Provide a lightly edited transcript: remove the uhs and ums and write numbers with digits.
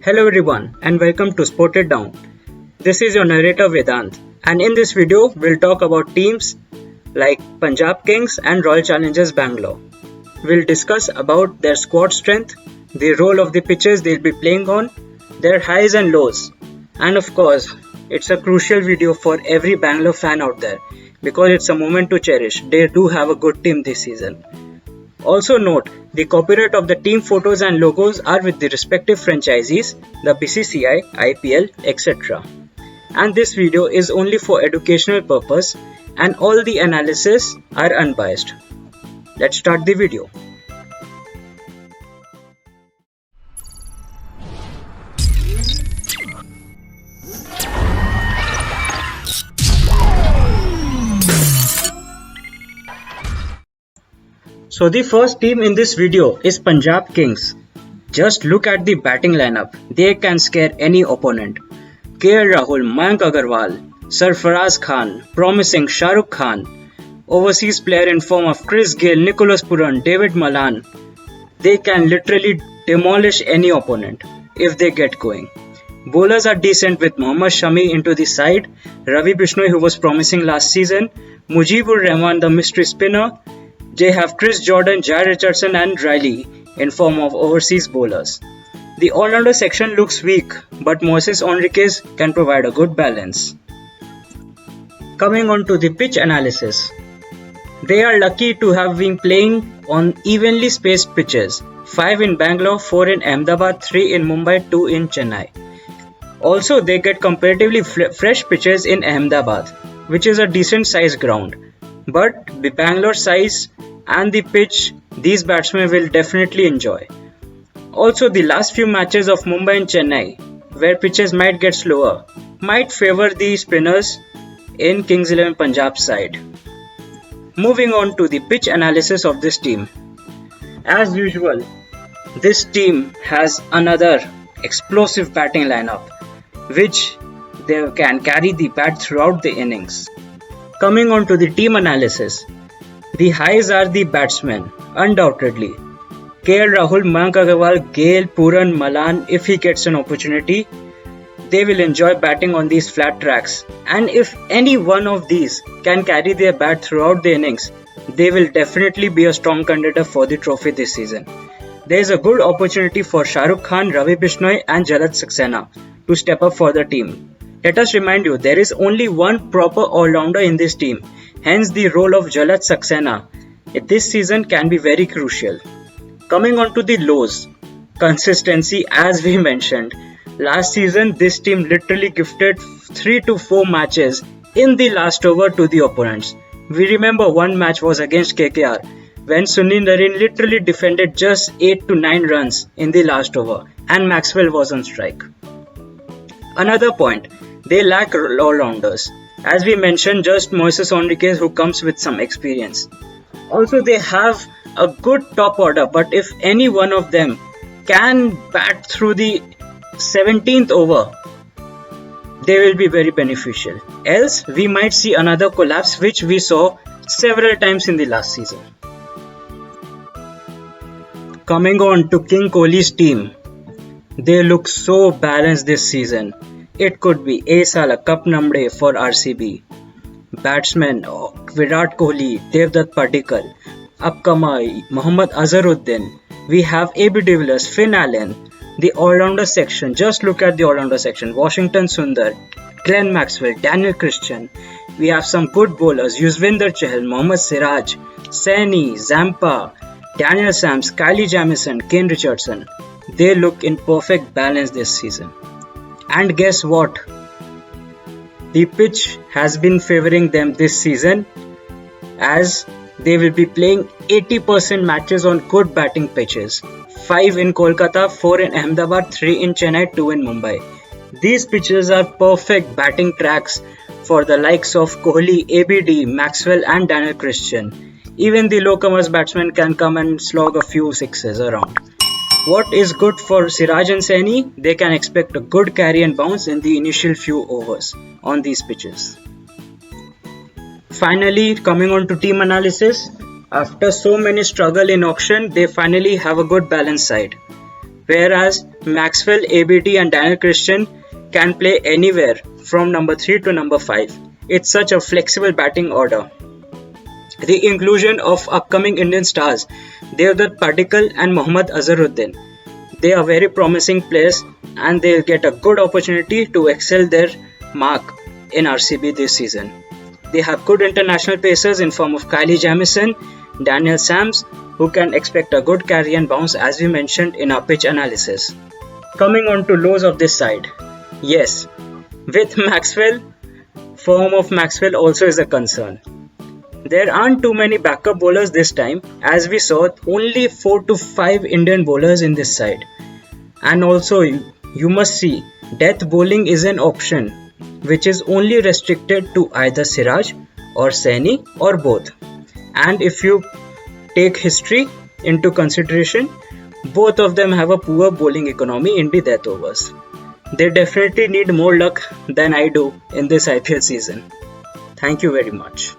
Hello everyone and welcome to Sported Down. This is your narrator Vedant, and in this video we'll talk about teams like Punjab Kings and Royal Challengers Bangalore. We'll discuss about their squad strength, the role of the pitches they'll be playing on, their highs and lows, and of course it's a crucial video for every Bangalore fan out there because it's a moment to cherish. They do have a good team this season. Also note, the copyright of the team photos and logos are with the respective franchisees, the BCCI, IPL, etc. And this video is only for educational purpose and all the analysis are unbiased. Let's start the video. So the first team in this video is Punjab Kings. Just look at the batting lineup. They can scare any opponent. KL Rahul, Mayank Agarwal, Sarfaraz Khan, promising Shah Rukh Khan, overseas player in form of Chris Gayle, Nicholas Puran, David Malan. They can literally demolish any opponent if they get going. Bowlers are decent with Mohammad Shami into the side, Ravi Bishnoi who was promising last season, Mujibur Rahman the mystery spinner. They have Chris Jordan, Jai Richardson and Riley in form of overseas bowlers. The all-rounder section looks weak, but Moises Henriques can provide a good balance. Coming on to the pitch analysis. They are lucky to have been playing on evenly spaced pitches, 5 in Bangalore, 4 in Ahmedabad, 3 in Mumbai, 2 in Chennai. Also, they get comparatively fresh pitches in Ahmedabad, which is a decent sized ground. But the Bangalore size and the pitch, these batsmen will definitely enjoy. Also, the last few matches of Mumbai and Chennai, where pitches might get slower, might favor the spinners in Kings XI Punjab side. Moving on to the pitch analysis of this team. As usual, this team has another explosive batting lineup, which they can carry the bat throughout the innings. Coming on to the team analysis. The highs are the batsmen, undoubtedly. KL Rahul, Mayank Agarwal, Gayle, Puran, Malan, if he gets an opportunity, they will enjoy batting on these flat tracks. And if any one of these can carry their bat throughout the innings, they will definitely be a strong contender for the trophy this season. There is a good opportunity for Shah Rukh Khan, Ravi Bishnoi and Jalaj Saxena to step up for the team. Let us remind you, there is only one proper all-rounder in this team. Hence, the role of Jalaj Saxena this season can be very crucial. Coming on to the lows. Consistency, as we mentioned. Last season, this team literally gifted 3 to 4 matches in the last over to the opponents. We remember one match was against KKR when Sunil Narine literally defended just 8 to 9 runs in the last over and Maxwell was on strike. Another point. They lack all-rounders. As we mentioned, just Moises Henriques who comes with some experience. Also, they have a good top order, but if any one of them can bat through the 17th over, they will be very beneficial. Else, we might see another collapse which we saw several times in the last season. Coming on to King Kohli's team. They look so balanced this season. It could be A Sala Cup Namde for RCB. Batsmen Virat Kohli, Devdutt Padikkal, Upkamai, Mohammad Azharuddin. We have AB de Villiers, Finn Allen. The all-rounder section, just look at the all-rounder section. Washington Sundar, Glenn Maxwell, Daniel Christian. We have some good bowlers. Yuzvendra Chahal, Mohammad Siraj, Saini, Zampa, Daniel Sams, Kylie Jamieson, Kane Richardson. They look in perfect balance this season. And guess what? The pitch has been favoring them this season as they will be playing 80% matches on good batting pitches. 5 in Kolkata, 4 in Ahmedabad, 3 in Chennai, 2 in Mumbai. These pitches are perfect batting tracks for the likes of Kohli, ABD, Maxwell and Daniel Christian. Even the low-comers batsmen can come and slog a few sixes around. What is good for Siraj and Saini? They can expect a good carry and bounce in the initial few overs on these pitches. Finally, coming on to team analysis. After so many struggle in auction, they finally have a good balanced side. whereas Maxwell, ABD, and Daniel Christian can play anywhere from number 3 to number 5. It's such a flexible batting order. The inclusion of upcoming Indian stars Devdutt Padikkal and Mohammad Azharuddin. They are very promising players and they'll get a good opportunity to excel their mark in RCB this season. They have good international pacers in form of Kylie Jamieson, Daniel Sams, who can expect a good carry and bounce as we mentioned in our pitch analysis. Coming on to lows of this side. Yes, with Maxwell, form of Maxwell also is a concern. There aren't too many backup bowlers this time, as we saw only 4 to 5 Indian bowlers in this side. And also, you must see, death bowling is an option which is only restricted to either Siraj or Saini or both. And if you take history into consideration, both of them have a poor bowling economy in the death overs. They definitely need more luck than I do in this IPL season. Thank you very much.